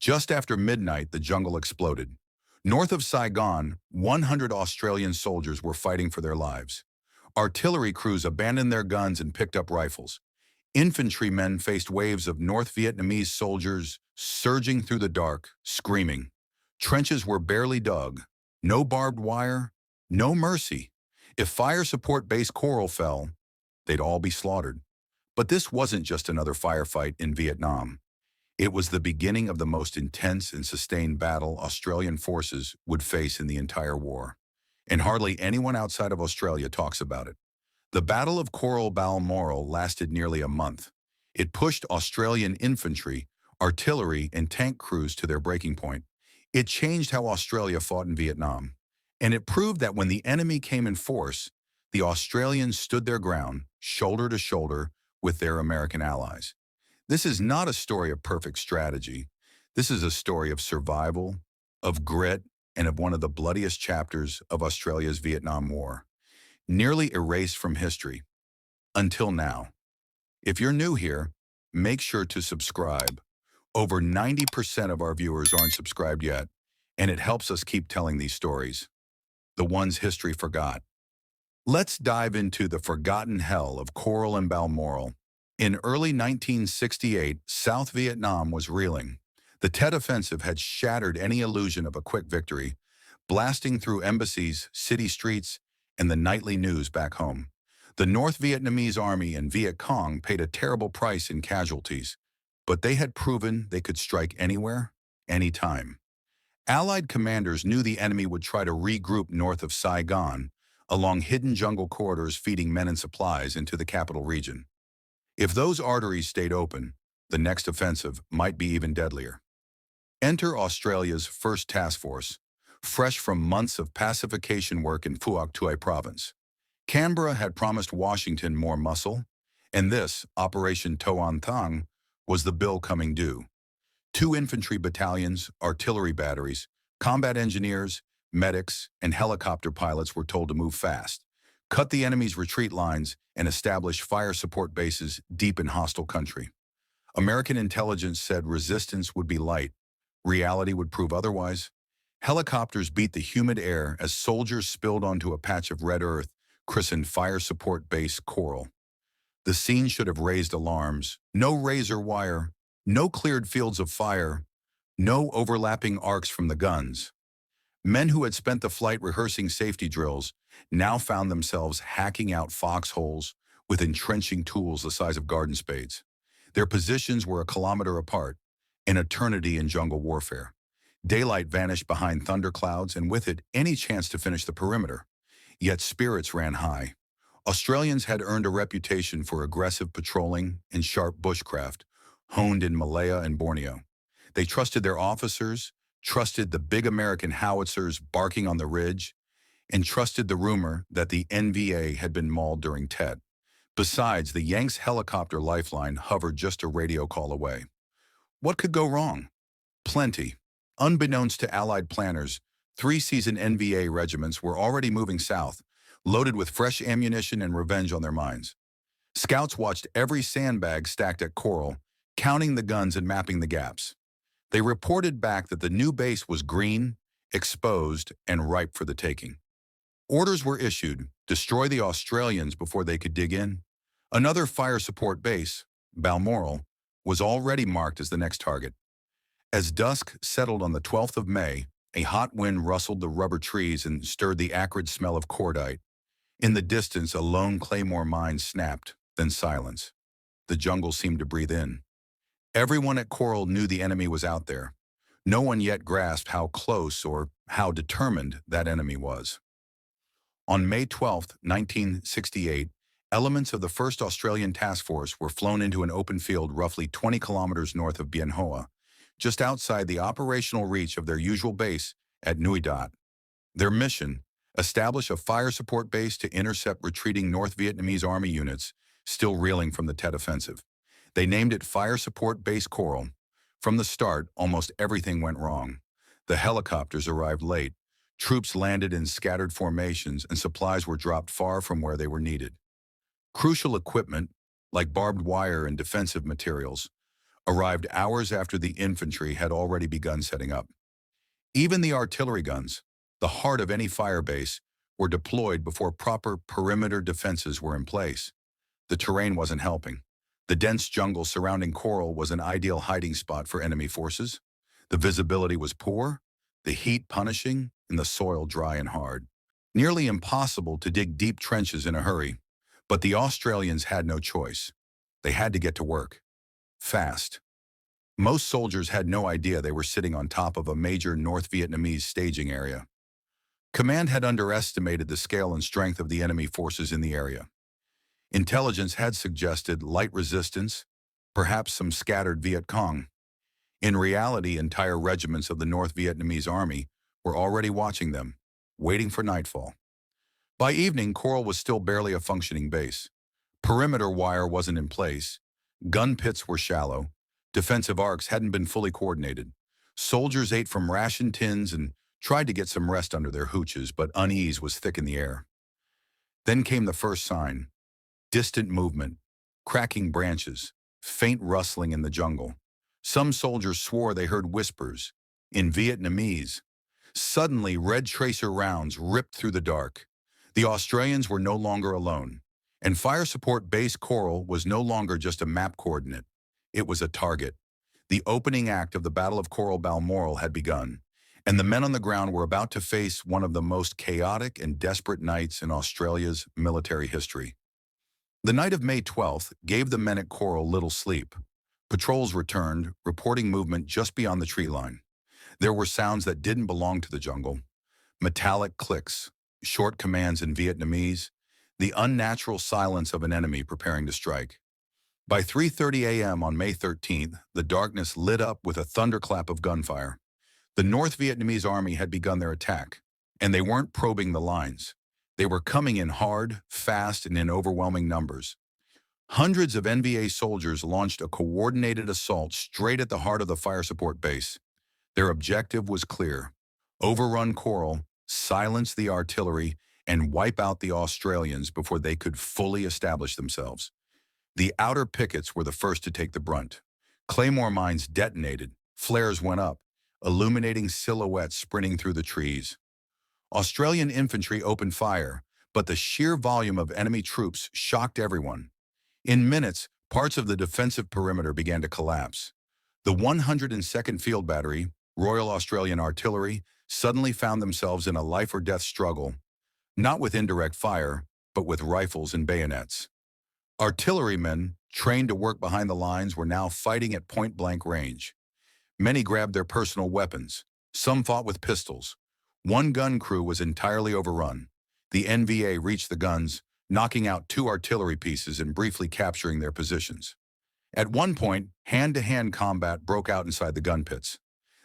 Just after midnight, the jungle exploded. North of Saigon, 100 Australian soldiers were fighting for their lives. Artillery crews abandoned their guns and picked up rifles. Infantrymen faced waves of North Vietnamese soldiers surging through the dark, screaming. Trenches were barely dug. No barbed wire, no mercy. If fire support base Coral fell, they'd all be slaughtered. But this wasn't just another firefight in Vietnam. It was the beginning of the most intense and sustained battle Australian forces would face in the entire war. And hardly anyone outside of Australia talks about it. The Battle of CoralBalmoral lasted nearly a month. It pushed Australian infantry, artillery, and tank crews to their breaking point. It changed how Australia fought in Vietnam. And it proved that when the enemy came in force, the Australians stood their ground, shoulder to shoulder, with their American allies. This is not a story of perfect strategy. This is a story of survival, of grit, and of one of the bloodiest chapters of Australia's Vietnam War, nearly erased from history, until now. If you're new here, make sure to subscribe. Over 90% of our viewers aren't subscribed yet, and it helps us keep telling these stories, the ones history forgot. Let's dive into the forgotten hell of Coral and Balmoral. In early 1968, South Vietnam was reeling. The Tet Offensive had shattered any illusion of a quick victory, blasting through embassies, city streets, and the nightly news back home. The North Vietnamese Army and Viet Cong paid a terrible price in casualties, but they had proven they could strike anywhere, anytime. Allied commanders knew the enemy would try to regroup north of Saigon, along hidden jungle corridors feeding men and supplies into the capital region. If those arteries stayed open, the next offensive might be even deadlier. Enter Australia's first task force, fresh from months of pacification work in Phuoc Tuy province. Canberra had promised Washington more muscle, and this, Operation Toan Thang, was the bill coming due. 2 infantry battalions, artillery batteries, combat engineers, medics, and helicopter pilots were told to move fast, cut the enemy's retreat lines, and establish fire support bases deep in hostile country. American intelligence said resistance would be light. Reality would prove otherwise. Helicopters beat the humid air as soldiers spilled onto a patch of red earth christened Fire Support Base Coral. The scene should have raised alarms. No razor wire, no cleared fields of fire, no overlapping arcs from the guns. Men who had spent the flight rehearsing safety drills now found themselves hacking out foxholes with entrenching tools the size of garden spades. Their positions were a kilometer apart, an eternity in jungle warfare. Daylight vanished behind thunderclouds, and with it, any chance to finish the perimeter. Yet spirits ran high. Australians had earned a reputation for aggressive patrolling and sharp bushcraft, honed in Malaya and Borneo. They trusted their officers, trusted the big American howitzers barking on the ridge, and trusted the rumor that the NVA had been mauled during Tet. Besides, the Yanks helicopter lifeline hovered just a radio call away. What could go wrong? Plenty. Unbeknownst to Allied planners, 3 seasoned NVA regiments were already moving south, loaded with fresh ammunition and revenge on their minds. Scouts watched every sandbag stacked at Coral, counting the guns and mapping the gaps. They reported back that the new base was green, exposed, and ripe for the taking. Orders were issued: destroy the Australians before they could dig in. Another fire support base, Balmoral, was already marked as the next target. As dusk settled on the 12th of May, a hot wind rustled the rubber trees and stirred the acrid smell of cordite. In the distance, a lone claymore mine snapped, then silence. The jungle seemed to breathe in. Everyone at Coral knew the enemy was out there. No one yet grasped how close or how determined that enemy was. On May 12, 1968, elements of the 1st Australian Task Force were flown into an open field roughly 20 kilometers north of Bien Hoa, just outside the operational reach of their usual base at Nui Dat. Their mission: establish a fire support base to intercept retreating North Vietnamese Army units still reeling from the Tet Offensive. They named it Fire Support Base Coral. From the start, almost everything went wrong. The helicopters arrived late, troops landed in scattered formations, and supplies were dropped far from where they were needed. Crucial equipment, like barbed wire and defensive materials, arrived hours after the infantry had already begun setting up. Even the artillery guns, the heart of any fire base, were deployed before proper perimeter defenses were in place. The terrain wasn't helping. The dense jungle surrounding Coral was an ideal hiding spot for enemy forces. The visibility was poor, the heat punishing, and the soil dry and hard. Nearly impossible to dig deep trenches in a hurry, but the Australians had no choice. They had to get to work. Fast. Most soldiers had no idea they were sitting on top of a major North Vietnamese staging area. Command had underestimated the scale and strength of the enemy forces in the area. Intelligence had suggested light resistance, perhaps some scattered Viet Cong. In reality, entire regiments of the North Vietnamese army were already watching them, waiting for nightfall. By evening, Coral was still barely a functioning base. Perimeter wire wasn't in place, gun pits were shallow, defensive arcs hadn't been fully coordinated. Soldiers ate from ration tins and tried to get some rest under their hooches, but unease was thick in the air. Then came the first sign. Distant movement, cracking branches, faint rustling in the jungle. Some soldiers swore they heard whispers, in Vietnamese. Suddenly, red tracer rounds ripped through the dark. The Australians were no longer alone, and Fire Support Base Coral was no longer just a map coordinate. It was a target. The opening act of the Battle of CoralBalmoral had begun, and the men on the ground were about to face one of the most chaotic and desperate nights in Australia's military history. The night of May 12th gave the men at Coral little sleep. Patrols returned, reporting movement just beyond the tree line. There were sounds that didn't belong to the jungle. Metallic clicks, short commands in Vietnamese, the unnatural silence of an enemy preparing to strike. By 3:30 a.m. on May 13th, the darkness lit up with a thunderclap of gunfire. The North Vietnamese army had begun their attack, and they weren't probing the lines. They were coming in hard, fast, and in overwhelming numbers. Hundreds of NVA soldiers launched a coordinated assault straight at the heart of the fire support base. Their objective was clear: overrun Coral, silence the artillery, and wipe out the Australians before they could fully establish themselves. The outer pickets were the first to take the brunt. Claymore mines detonated, flares went up, illuminating silhouettes sprinting through the trees. Australian infantry opened fire, but the sheer volume of enemy troops shocked everyone. In minutes, parts of the defensive perimeter began to collapse. The 102nd Field Battery, Royal Australian Artillery, suddenly found themselves in a life-or-death struggle, not with indirect fire, but with rifles and bayonets. Artillerymen, trained to work behind the lines, were now fighting at point-blank range. Many grabbed their personal weapons. Some fought with pistols. One gun crew was entirely overrun. The NVA reached the guns, knocking out 2 artillery pieces and briefly capturing their positions. At one point, hand-to-hand combat broke out inside the gun pits.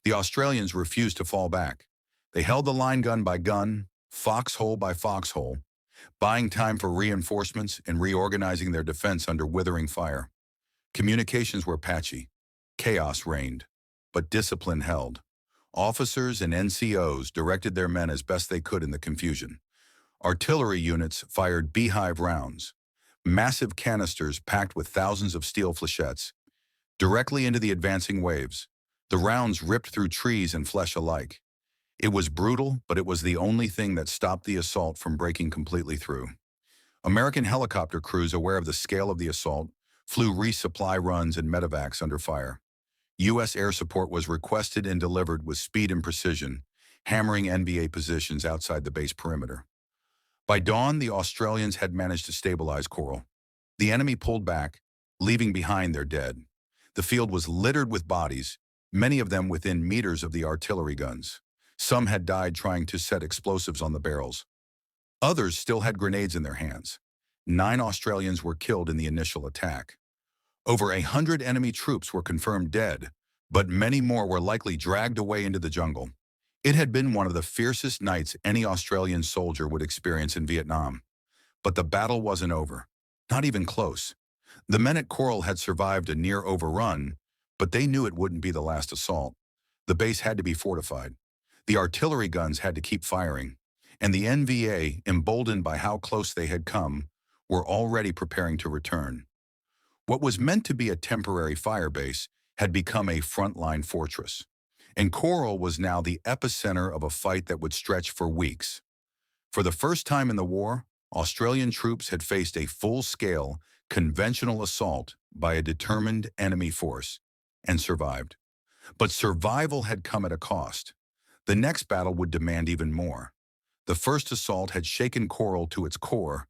The Australians refused to fall back. They held the line gun by gun, foxhole by foxhole, buying time for reinforcements and reorganizing their defense under withering fire. Communications were patchy. Chaos reigned, but discipline held. Officers and NCOs directed their men as best they could in the confusion. Artillery units fired beehive rounds, massive canisters packed with thousands of steel flechettes, directly into the advancing waves. The rounds ripped through trees and flesh alike. It was brutal, but it was the only thing that stopped the assault from breaking completely through. American helicopter crews, aware of the scale of the assault, flew resupply runs and medevacs under fire. U.S. air support was requested and delivered with speed and precision, hammering NVA positions outside the base perimeter. By dawn, the Australians had managed to stabilize Coral. The enemy pulled back, leaving behind their dead. The field was littered with bodies, many of them within meters of the artillery guns. Some had died trying to set explosives on the barrels. Others still had grenades in their hands. 9 Australians were killed in the initial attack. Over 100 enemy troops were confirmed dead, but many more were likely dragged away into the jungle. It had been one of the fiercest nights any Australian soldier would experience in Vietnam. But the battle wasn't over. Not even close. The men at Coral had survived a near overrun, but they knew it wouldn't be the last assault. The base had to be fortified. The artillery guns had to keep firing, and the NVA, emboldened by how close they had come, were already preparing to return. What was meant to be a temporary fire base had become a frontline fortress, and Coral was now the epicenter of a fight that would stretch for weeks. For the first time in the war, Australian troops had faced a full-scale, conventional assault by a determined enemy force, and survived. But survival had come at a cost. The next battle would demand even more. The first assault had shaken Coral to its core,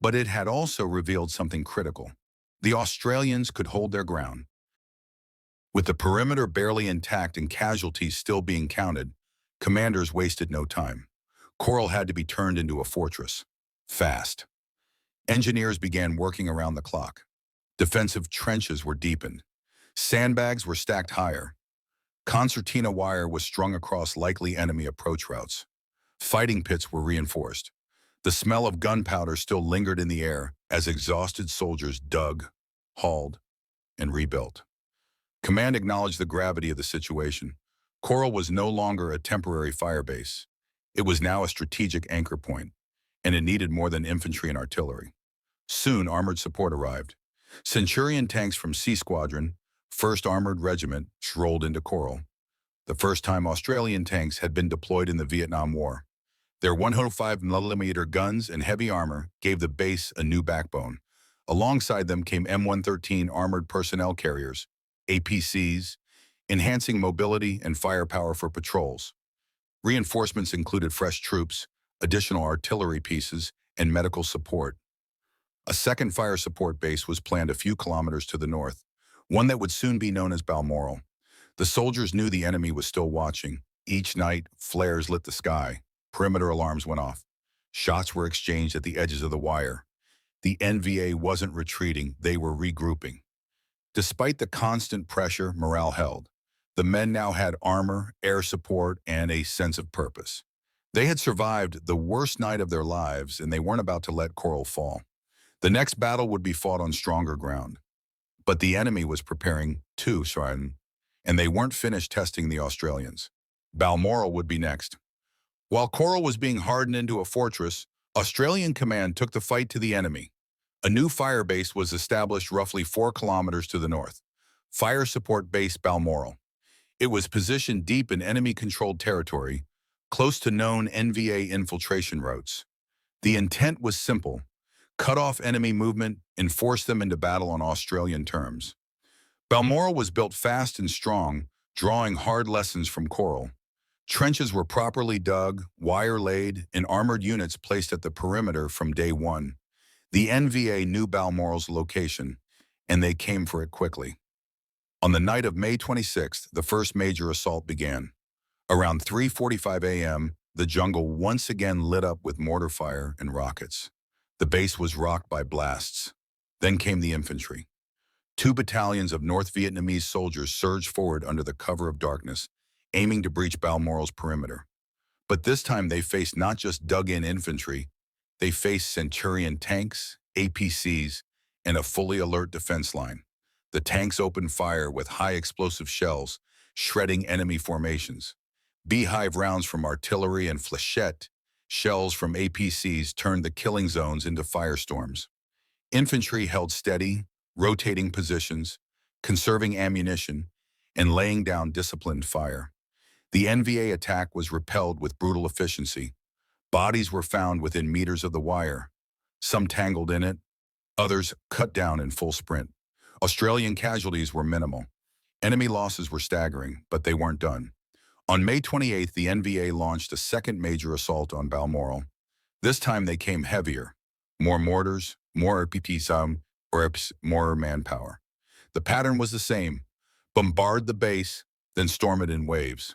but it had also revealed something critical. The Australians could hold their ground. With the perimeter barely intact and casualties still being counted, commanders wasted no time. Coral had to be turned into a fortress. Fast. Engineers began working around the clock. Defensive trenches were deepened. Sandbags were stacked higher. Concertina wire was strung across likely enemy approach routes. Fighting pits were reinforced. The smell of gunpowder still lingered in the air as exhausted soldiers dug, hauled, and rebuilt. Command acknowledged the gravity of the situation. Coral was no longer a temporary firebase. It was now a strategic anchor point, and it needed more than infantry and artillery. Soon, armored support arrived. Centurion tanks from C Squadron, 1st Armored Regiment, rolled into Coral. The first time Australian tanks had been deployed in the Vietnam War. Their 105mm guns and heavy armor gave the base a new backbone. Alongside them came M113 armored personnel carriers, APCs, enhancing mobility and firepower for patrols. Reinforcements included fresh troops, additional artillery pieces, and medical support. A second fire support base was planned a few kilometers to the north, one that would soon be known as Balmoral. The soldiers knew the enemy was still watching. Each night, flares lit the sky. Perimeter alarms went off. Shots were exchanged at the edges of the wire. The NVA wasn't retreating, they were regrouping. Despite the constant pressure, morale held. The men now had armor, air support, and a sense of purpose. They had survived the worst night of their lives, and they weren't about to let Coral fall. The next battle would be fought on stronger ground. But the enemy was preparing too, and they weren't finished testing the Australians. Balmoral would be next. While Coral was being hardened into a fortress, Australian command took the fight to the enemy. A new fire base was established roughly 4 kilometers to the north. Fire Support Base Balmoral. It was positioned deep in enemy-controlled territory, close to known NVA infiltration routes. The intent was simple: cut off enemy movement and force them into battle on Australian terms. Balmoral was built fast and strong, drawing hard lessons from Coral. Trenches were properly dug, wire laid, and armored units placed at the perimeter from day one. The NVA knew Balmoral's location, and they came for it quickly. On the night of May 26th, the first major assault began. Around 3:45 a.m., the jungle once again lit up with mortar fire and rockets. The base was rocked by blasts. Then came the infantry. 2 battalions of North Vietnamese soldiers surged forward under the cover of darkness, aiming to breach Balmoral's perimeter. But this time they faced not just dug-in infantry, they faced Centurion tanks, APCs, and a fully alert defense line. The tanks opened fire with high explosive shells, shredding enemy formations. Beehive rounds from artillery and flechette shells from APCs turned the killing zones into firestorms. Infantry held steady, rotating positions, conserving ammunition, and laying down disciplined fire. The NVA attack was repelled with brutal efficiency. Bodies were found within meters of the wire, some tangled in it, others cut down in full sprint. Australian casualties were minimal. Enemy losses were staggering, but they weren't done. On May 28th, the NVA launched a second major assault on Balmoral. This time they came heavier. More mortars, more RPPs, more manpower. The pattern was the same: bombard the base, then storm it in waves.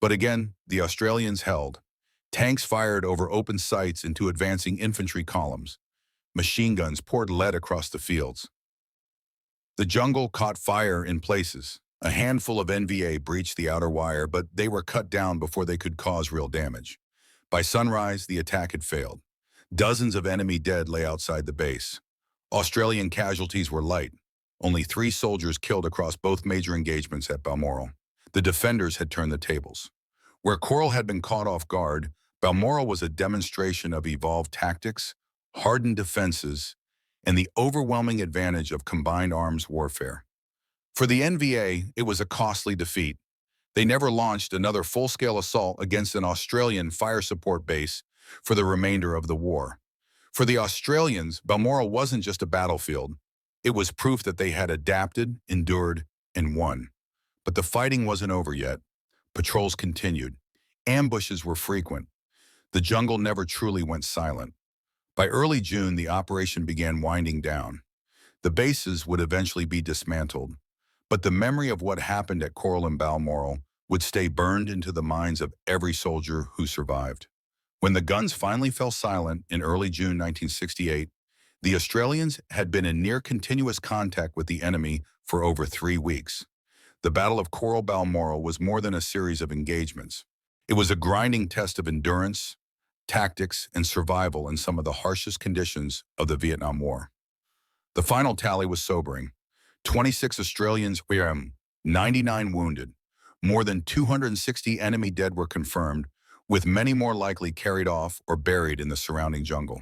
But again, the Australians held. Tanks fired over open sights into advancing infantry columns. Machine guns poured lead across the fields. The jungle caught fire in places. A handful of NVA breached the outer wire, but they were cut down before they could cause real damage. By sunrise, the attack had failed. Dozens of enemy dead lay outside the base. Australian casualties were light. Only 3 soldiers killed across both major engagements at Balmoral. The defenders had turned the tables. Where Coral had been caught off guard, Balmoral was a demonstration of evolved tactics, hardened defenses, and the overwhelming advantage of combined arms warfare. For the NVA, it was a costly defeat. They never launched another full-scale assault against an Australian fire support base for the remainder of the war. For the Australians, Balmoral wasn't just a battlefield. It was proof that they had adapted, endured, and won. But the fighting wasn't over yet. Patrols continued. Ambushes were frequent. The jungle never truly went silent. By early June, the operation began winding down. The bases would eventually be dismantled. But the memory of what happened at Coral and Balmoral would stay burned into the minds of every soldier who survived. When the guns finally fell silent in early June 1968, the Australians had been in near continuous contact with the enemy for over 3 weeks. The Battle of CoralBalmoral was more than a series of engagements. It was a grinding test of endurance, tactics, and survival in some of the harshest conditions of the Vietnam War. The final tally was sobering. 26 Australians were 99 wounded. More than 260 enemy dead were confirmed, with many more likely carried off or buried in the surrounding jungle.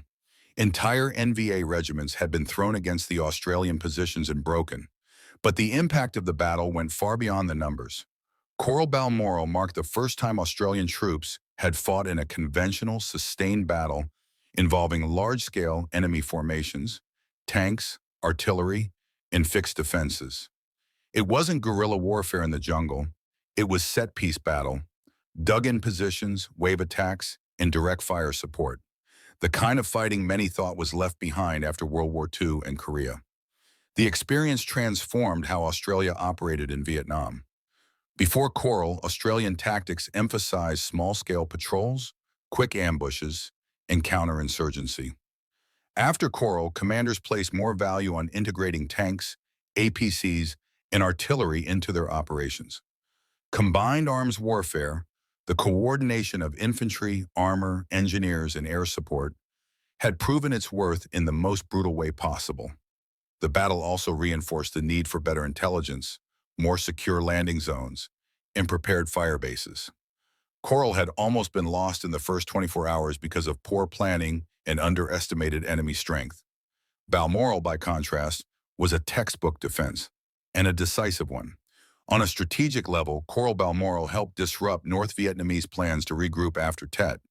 Entire NVA regiments had been thrown against the Australian positions and broken, but the impact of the battle went far beyond the numbers. CoralBalmoral marked the first time Australian troops had fought in a conventional, sustained battle involving large-scale enemy formations, tanks, artillery, and fixed defenses. It wasn't guerrilla warfare in the jungle. It was set-piece battle, dug-in positions, wave attacks, and direct fire support. The kind of fighting many thought was left behind after World War II and Korea. The experience transformed how Australia operated in Vietnam. Before Coral, Australian tactics emphasized small-scale patrols, quick ambushes, and counterinsurgency. After Coral, commanders placed more value on integrating tanks, APCs, and artillery into their operations. Combined arms warfare, the coordination of infantry, armor, engineers, and air support, had proven its worth in the most brutal way possible. The battle also reinforced the need for better intelligence, more secure landing zones, and prepared fire bases. Coral had almost been lost in the first 24 hours because of poor planning and underestimated enemy strength. Balmoral, by contrast, was a textbook defense, and a decisive one. On a strategic level, CoralBalmoral helped disrupt North Vietnamese plans to regroup after Tet.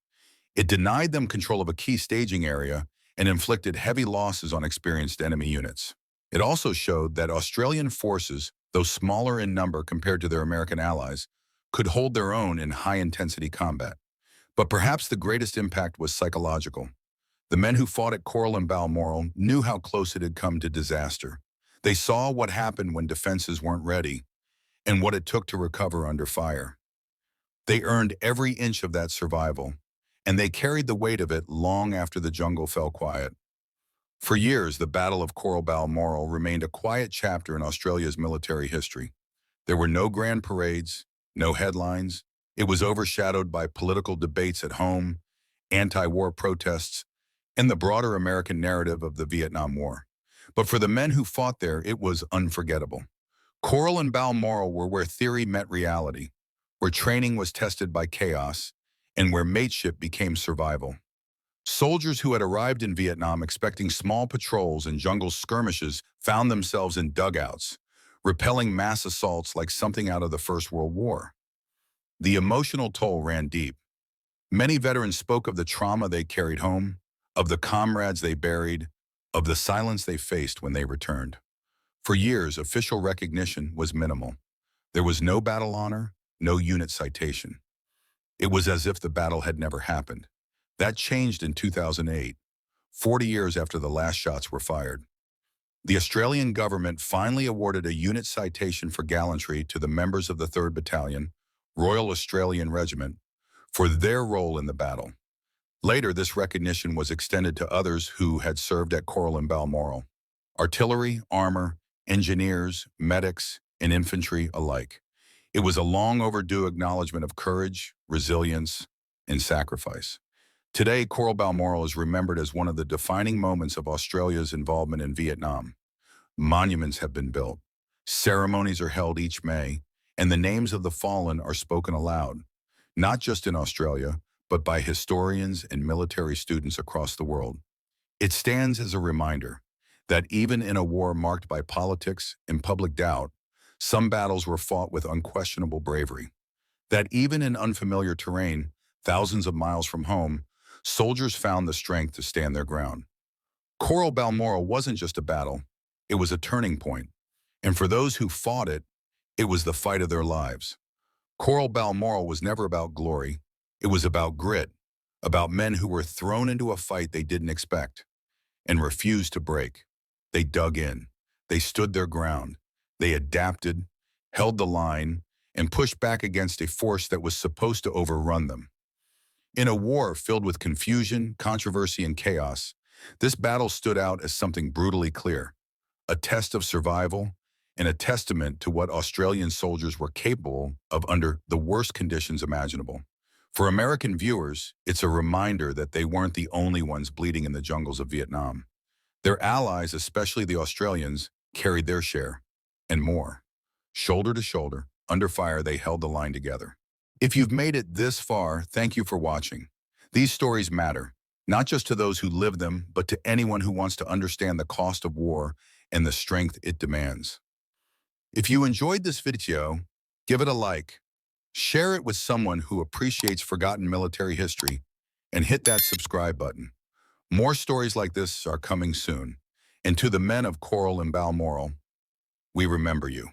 It denied them control of a key staging area and inflicted heavy losses on experienced enemy units. It also showed that Australian forces, though smaller in number compared to their American allies, could hold their own in high-intensity combat. But perhaps the greatest impact was psychological. The men who fought at Coral and Balmoral knew how close it had come to disaster. They saw what happened when defenses weren't ready and what it took to recover under fire. They earned every inch of that survival, and they carried the weight of it long after the jungle fell quiet. For years, the Battle of CoralBalmoral remained a quiet chapter in Australia's military history. There were no grand parades, no headlines. It was overshadowed by political debates at home, anti-war protests, and the broader American narrative of the Vietnam War. But for the men who fought there, it was unforgettable. Coral and Balmoral were where theory met reality, where training was tested by chaos, and where mateship became survival. Soldiers who had arrived in Vietnam expecting small patrols and jungle skirmishes found themselves in dugouts, repelling mass assaults like something out of the First World War. The emotional toll ran deep. Many veterans spoke of the trauma they carried home, of the comrades they buried, of the silence they faced when they returned. For years, official recognition was minimal. There was no battle honor, no unit citation. It was as if the battle had never happened. That changed in 2008, 40 years after the last shots were fired. The Australian government finally awarded a unit citation for gallantry to the members of the 3rd Battalion, Royal Australian Regiment, for their role in the battle. Later, this recognition was extended to others who had served at Coral and Balmoral. Artillery, armor, engineers, medics, and infantry alike. It was a long overdue acknowledgement of courage, resilience, and sacrifice. Today, CoralBalmoral is remembered as one of the defining moments of Australia's involvement in Vietnam. Monuments have been built, ceremonies are held each May, and the names of the fallen are spoken aloud, not just in Australia, but by historians and military students across the world. It stands as a reminder that even in a war marked by politics and public doubt, Some battles were fought with unquestionable bravery. That even in unfamiliar terrain, thousands of miles from home, soldiers found the strength to stand their ground. CoralBalmoral wasn't just a battle, it was a turning point. And for those who fought it, it was the fight of their lives. CoralBalmoral was never about glory, it was about grit, about men who were thrown into a fight they didn't expect and refused to break. They dug in, they stood their ground, they adapted, held the line, and pushed back against a force that was supposed to overrun them. In a war filled with confusion, controversy, and chaos, this battle stood out as something brutally clear, a test of survival and a testament to what Australian soldiers were capable of under the worst conditions imaginable. For American viewers, it's a reminder that they weren't the only ones bleeding in the jungles of Vietnam. Their allies, especially the Australians, carried their share, and more. Shoulder to shoulder, under fire, they held the line together. If you've made it this far, thank you for watching. These stories matter, not just to those who live them, but to anyone who wants to understand the cost of war and the strength it demands. If you enjoyed this video, give it a like, share it with someone who appreciates forgotten military history, and hit that subscribe button. More stories like this are coming soon. And to the men of Coral and Balmoral, we remember you.